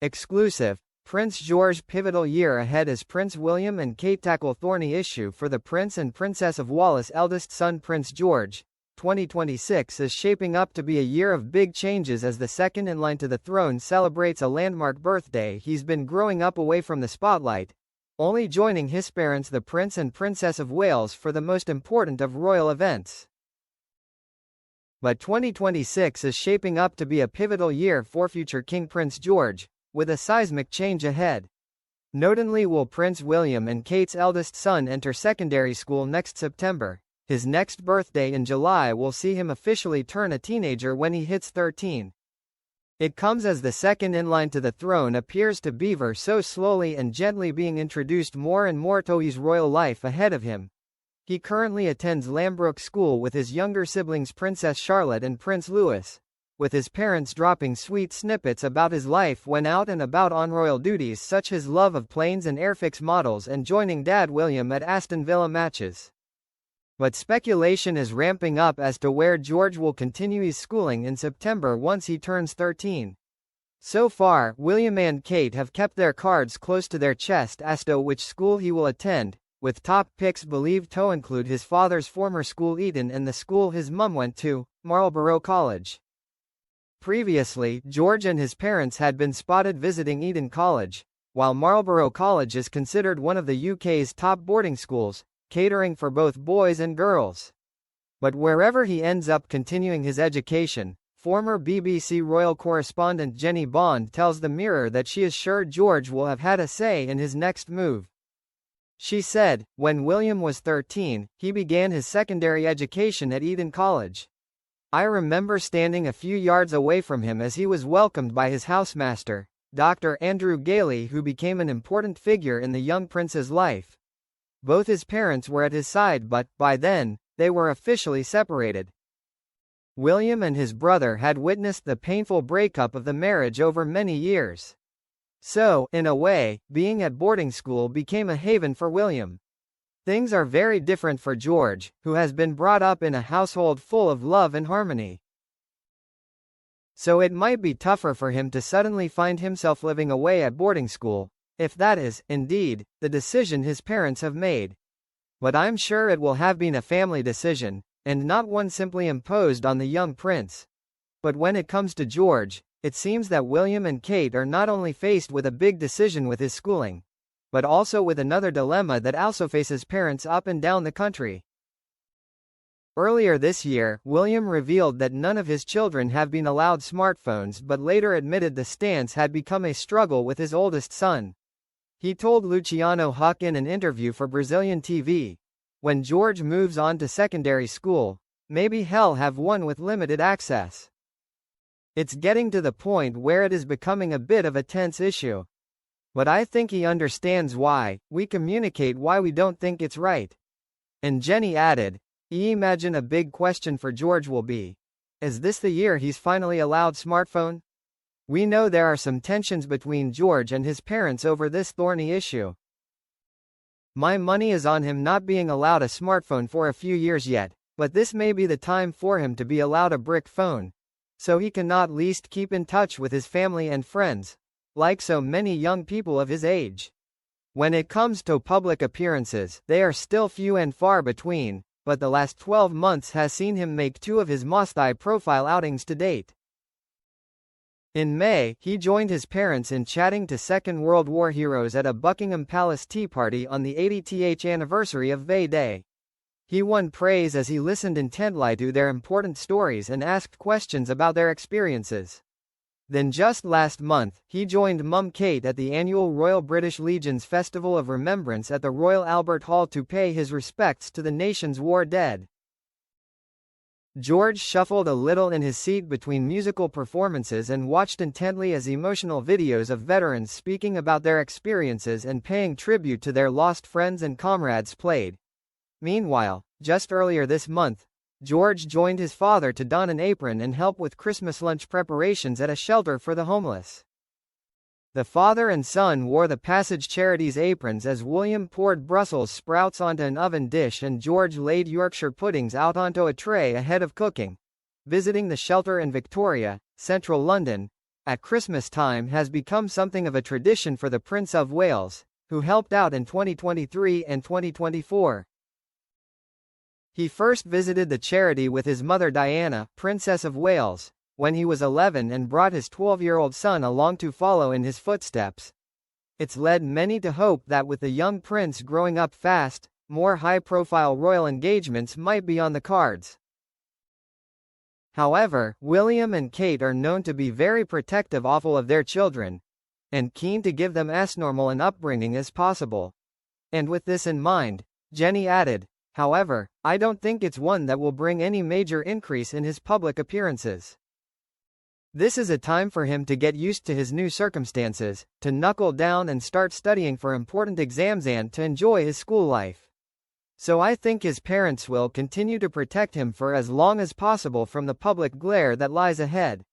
Exclusive. Prince George pivotal year ahead as Prince William and Kate tackle thorny issue for the Prince and Princess of Wales' eldest son Prince George. 2026 is shaping up to be a year of big changes as the second in line to the throne celebrates a landmark birthday. He's been growing up away from the spotlight, only joining his parents the Prince and Princess of Wales for the most important of royal events. But 2026 is shaping up to be a pivotal year for future King Prince George, with a seismic change ahead. Notably will Prince William and Kate's eldest son enter secondary school next September. His next birthday in July will see him officially turn a teenager when he hits 13. It comes as the second in line to the throne appears to beaver so slowly and gently being introduced more and more to his royal life ahead of him. He currently attends Lambrook School with his younger siblings Princess Charlotte and Prince Louis, with his parents dropping sweet snippets about his life when out and about on royal duties, such as love of planes and Airfix models and joining Dad William at Aston Villa matches. But speculation is ramping up as to where George will continue his schooling in September once he turns 13. So far, William and Kate have kept their cards close to their chest as to which school he will attend, with top picks believed to include his father's former school Eton and the school his mum went to, Marlborough College. Previously, George and his parents had been spotted visiting Eton College, while Marlborough College is considered one of the UK's top boarding schools, catering for both boys and girls. But wherever he ends up continuing his education, former BBC royal correspondent Jenny Bond tells the Mirror that she is sure George will have had a say in his next move. She said, when William was 13, he began his secondary education at Eton College. I remember standing a few yards away from him as he was welcomed by his housemaster, Dr. Andrew Gailey, who became an important figure in the young prince's life. Both his parents were at his side but, by then, they were officially separated. William and his brother had witnessed the painful breakup of the marriage over many years. So, in a way, being at boarding school became a haven for William. Things are very different for George, who has been brought up in a household full of love and harmony. So it might be tougher for him to suddenly find himself living away at boarding school, if that is, indeed, the decision his parents have made. But I'm sure it will have been a family decision, and not one simply imposed on the young prince. But when it comes to George, it seems that William and Kate are not only faced with a big decision with his schooling, but also with another dilemma that also faces parents up and down the country. Earlier this year, William revealed that none of his children have been allowed smartphones, but later admitted the stance had become a struggle with his oldest son. He told Luciano Huck in an interview for Brazilian TV, when George moves on to secondary school, maybe he'll have one with limited access. It's getting to the point where it is becoming a bit of a tense issue. But I think he understands why. We communicate why we don't think it's right. And Jenny added, imagine a big question for George will be, is this the year he's finally allowed smartphone? We know there are some tensions between George and his parents over this thorny issue. My money is on him not being allowed a smartphone for a few years yet, but this may be the time for him to be allowed a brick phone, so he can at least keep in touch with his family and friends, like so many young people of his age. When it comes to public appearances, they are still few and far between, but the last 12 months has seen him make 2 of his most-high-profile outings to date. In May, he joined his parents in chatting to Second World War heroes at a Buckingham Palace tea party on the 80th anniversary of V-Day. He won praise as he listened intently to their important stories and asked questions about their experiences. Then just last month, he joined Mum Kate at the annual Royal British Legion's Festival of Remembrance at the Royal Albert Hall to pay his respects to the nation's war dead. George shuffled a little in his seat between musical performances and watched intently as emotional videos of veterans speaking about their experiences and paying tribute to their lost friends and comrades played. Meanwhile, just earlier this month, George joined his father to don an apron and help with Christmas lunch preparations at a shelter for the homeless. The father and son wore the Passage Charities aprons as William poured Brussels sprouts onto an oven dish and George laid Yorkshire puddings out onto a tray ahead of cooking. Visiting the shelter in Victoria, central London, at Christmas time has become something of a tradition for the Prince of Wales, who helped out in 2023 and 2024. He first visited the charity with his mother Diana, Princess of Wales, when he was 11 and brought his 12-year-old son along to follow in his footsteps. It's led many to hope that with the young prince growing up fast, more high-profile royal engagements might be on the cards. However, William and Kate are known to be very protective of their children, and keen to give them as normal an upbringing as possible. And with this in mind, Jenny added, "However, I don't think it's one that will bring any major increase in his public appearances. This is a time for him to get used to his new circumstances, to knuckle down and start studying for important exams and to enjoy his school life. So I think his parents will continue to protect him for as long as possible from the public glare that lies ahead."